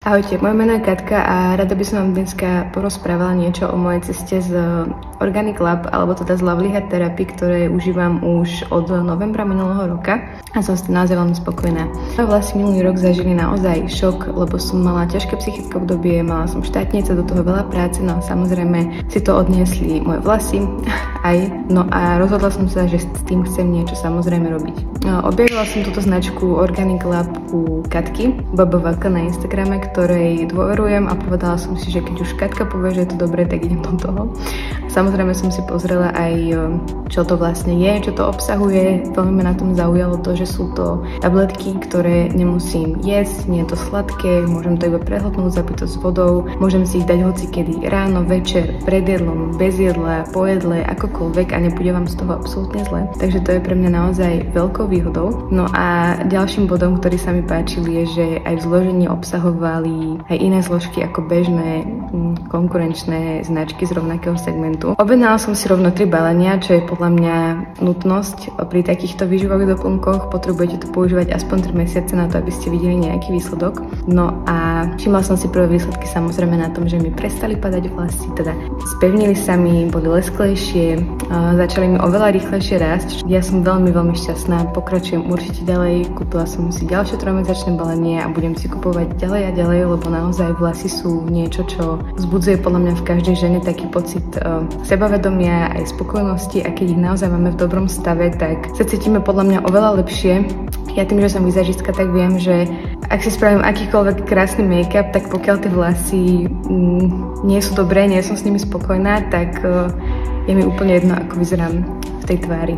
Ahojte, moje meno je Katka a rada by som vám dneska porozprávala niečo o mojej ceste z Organic Lab, alebo teda z Lovely Hair Therapy, ktoré užívam už od novembra minulého roka a som s tým naozaj veľmi spokojná. Vlasy minulý rok zažili naozaj šok, lebo som mala ťažké psychické obdobie, mala som štátnice, do toho veľa práce, no a samozrejme si to odniesli moje vlasy aj, no a rozhodla som sa, že s tým chcem niečo samozrejme robiť. Objavila som túto značku Organic Lab u Katky, BBVK na Instagrame, ktorej dôverujem a povedala som si, že keď už Katka povie, že je to dobré, tak idem do toho. Samozrejme som si pozrela aj, čo to vlastne je, čo to obsahuje. Veľmi ma na tom zaujalo to, že sú to tabletky, ktoré nemusím jesť, nie je to sladké, môžem to iba prehltnúť, zapiť to s vodou, môžem si ich dať hocikedy, ráno, večer, pred jedlom, bez jedla, po jedle, akokoľvek a nebude vám z toho absolútne zle. Takže to je pre mňa naozaj veľkou výhodou. No a ďalším bodom, ktorý sa mi páčil, je, že aj v zložení obsahovali aj iné zložky ako bežné konkurenčné značky z rovnakého segmentu. Objednala som si rovno 3 balenia, čo je podľa mňa nutnosť. Pri takýchto výživových doplnkoch potrebujete to používať aspoň 3 mesiace na to, aby ste videli nejaký výsledok. No a všimla som si prvé výsledky samozrejme na tom, že mi prestali padať vlasy, teda spevnili sa mi, boli lesklejšie, začali mi oveľa rýchlejšie rásť. Ja som veľmi šťastná, pokračujem určite ďalej, kúpila som si ďalšie 3-mesačné balenie a budem si kupovať ďalej a ďalej, lebo naozaj vlasy sú niečo, čo vzbudzuje podľa mňa v každej žene taký pocit sebavedomia aj spokojnosti a keď ich naozaj máme v dobrom stave, tak sa cítime podľa mňa oveľa lepšie. Ja tým, že som vizažistka, tak viem, že ak si spravím akýkoľvek krásny make-up, tak pokiaľ tie vlasy nie sú dobré, nie som s nimi spokojná, tak je mi úplne jedno, ako vyzerám v tej tvári.